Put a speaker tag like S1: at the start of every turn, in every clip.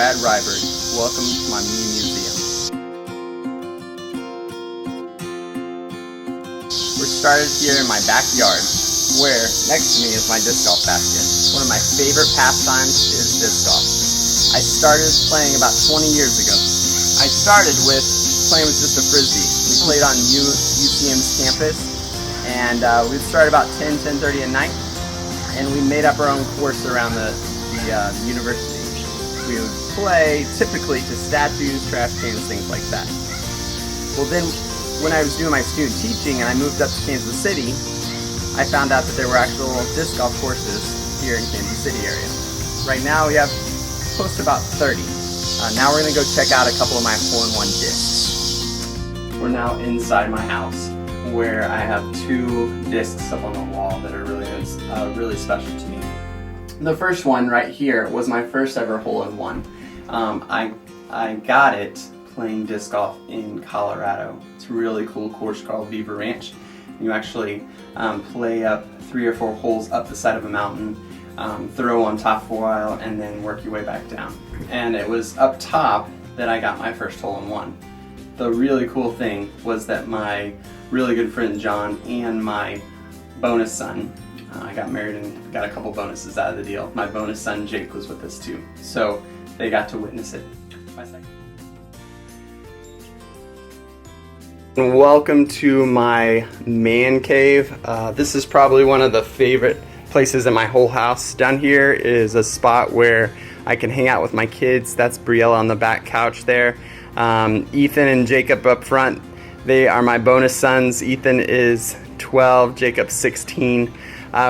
S1: Brad Ryberg. Welcome to my mini museum. We're started here in my backyard, where next to me is my disc golf basket. One of my favorite pastimes is disc golf. I started playing about 20 years ago. I started with playing with just a frisbee. We played on UCM's campus, and we'd start about 10:30 at night, and we made up our own course around the university. We would play typically to statues, trash cans, things like that. Well, then when I was doing my student teaching and I moved up to Kansas City, I found out that there were actual disc golf courses here in Kansas City area. Right now we have close to about 30. Now we're going to go check out a couple of my hole-in-one discs. We're now inside my house, where I have 2 discs up on the wall that are really special to me. The first one right here was my first ever hole-in-one. I got it playing disc golf in Colorado. It's a really cool course called Beaver Ranch. You actually play up 3 or 4 holes up the side of a mountain, throw on top for a while, and then work your way back down. And it was up top that I got my first hole-in-one. The really cool thing was that my really good friend John and my bonus son, I got married and got a couple bonuses out of the deal. My bonus son Jake was with us too, so they got to witness it. Welcome to my man cave. This is probably one of the favorite places in my whole house. Down here is a spot where I can hang out with my kids. That's Briella on the back couch there. Ethan and Jacob up front, they are my bonus sons. Ethan is 12, Jacob's 16.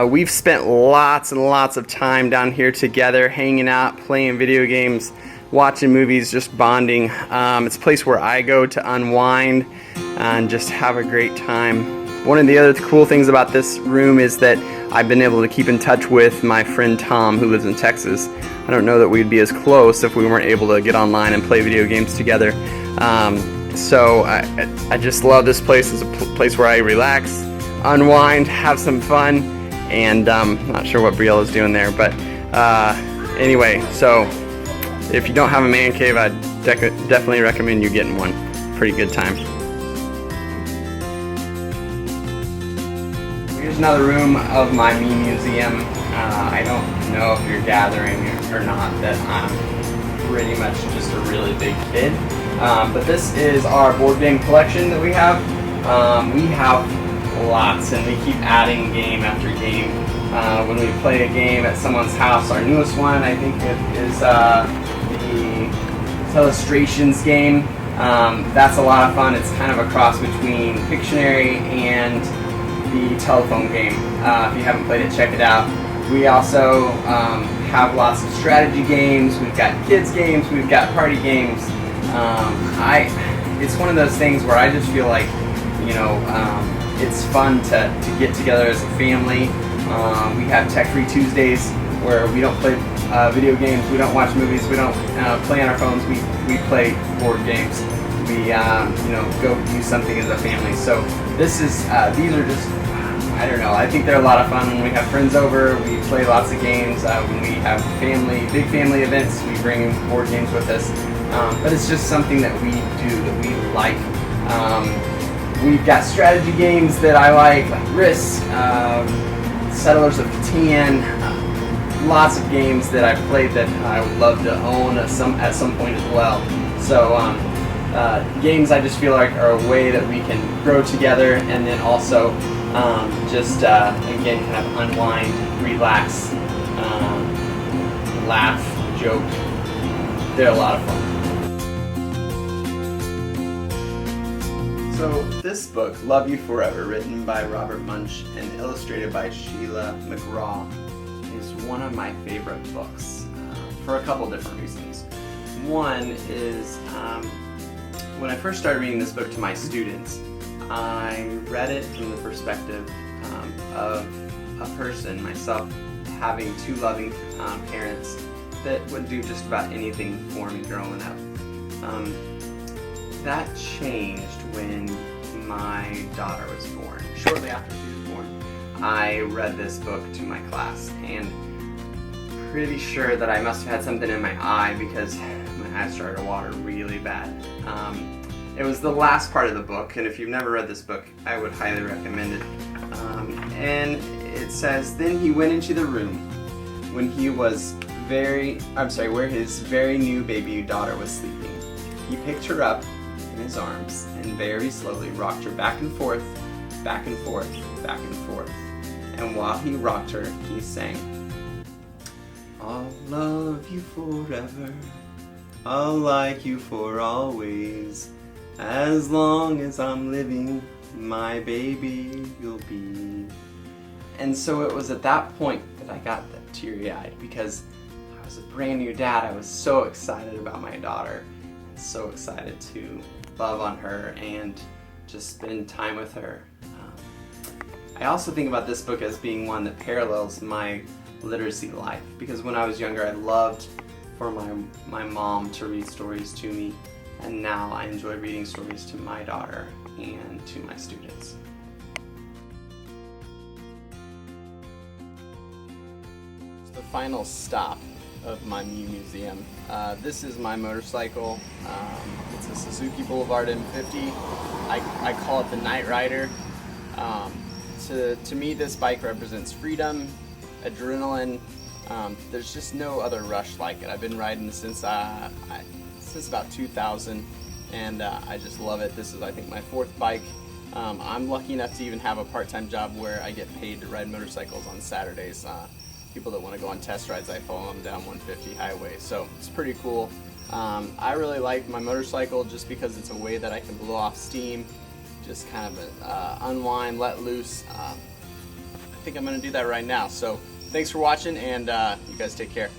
S1: We've spent lots and lots of time down here together, hanging out, playing video games, watching movies, just bonding. It's a place where I go to unwind and just have a great time. One of the other cool things about this room is that I've been able to keep in touch with my friend Tom, who lives in Texas. I don't know that we'd be as close if we weren't able to get online and play video games together. So I just love this place. It's a place where I relax, unwind, have some fun, and I'm not sure what Briella's doing there, but anyway, so if you don't have a man cave, I'd definitely recommend you getting one. Pretty good time. Here's another room of my mini museum. I don't know if you're gathering or not that I'm pretty much just a really big kid, but this is our board game collection that we have. We have lots, and we keep adding game after game. When we play a game at someone's house, our newest one I think is the Telestrations game. That's a lot of fun. It's kind of a cross between Pictionary and the telephone game. If you haven't played it, check it out. We also have lots of strategy games. We've got kids games. We've got party games. It's one of those things where I just feel like, it's fun to get together as a family. We have Tech-Free Tuesdays where we don't play video games, we don't watch movies, we don't play on our phones, we play board games. We go do something as a family. So these are just, I don't know, I think they're a lot of fun. When we have friends over, we play lots of games. When we have big family events, we bring board games with us. But it's just something that we do, that we like. We've got strategy games that I like Risk, Settlers of Catan, lots of games that I've played that I would love to own at some point as well. So games I just feel like are a way that we can grow together, and then also again, kind of unwind, relax, laugh, joke. They're a lot of fun. So this book, Love You Forever, written by Robert Munsch and illustrated by Sheila McGraw, is one of my favorite books for a couple different reasons. One is when I first started reading this book to my students, I read it from the perspective of a person, myself, having 2 loving parents that would do just about anything for me growing up. That changed when my daughter was born. Shortly after she was born, I read this book to my class, and pretty sure that I must have had something in my eye, because I started to water really bad. It was the last part of the book, and if you've never read this book, I would highly recommend it. And it says, then he went into the room when he was where his very new baby daughter was sleeping. He picked her up in his arms and very slowly rocked her back and forth, back and forth, back and forth. And while he rocked her, he sang, I'll love you forever, I'll like you for always, as long as I'm living, my baby you'll be. And so it was at that point that I got that teary-eyed, because I was a brand new dad. I was so excited about my daughter, and so excited to love on her and just spend time with her. I also think about this book as being one that parallels my literacy life, because when I was younger I loved for my mom to read stories to me, and now I enjoy reading stories to my daughter and to my students. The final stop of my museum. This is my motorcycle. It's a Suzuki Boulevard M50. I call it the Night Rider. To me, this bike represents freedom, adrenaline. There's just no other rush like it. I've been riding this since about 2000, and I just love it. This is, I think, my 4th bike. I'm lucky enough to even have a part-time job where I get paid to ride motorcycles on Saturdays. People that want to go on test rides, I follow them down 150 highway, so it's pretty cool. I really like my motorcycle just because it's a way that I can blow off steam, just kind of unwind, let loose. I think I'm going to do that right now. So thanks for watching, and you guys take care.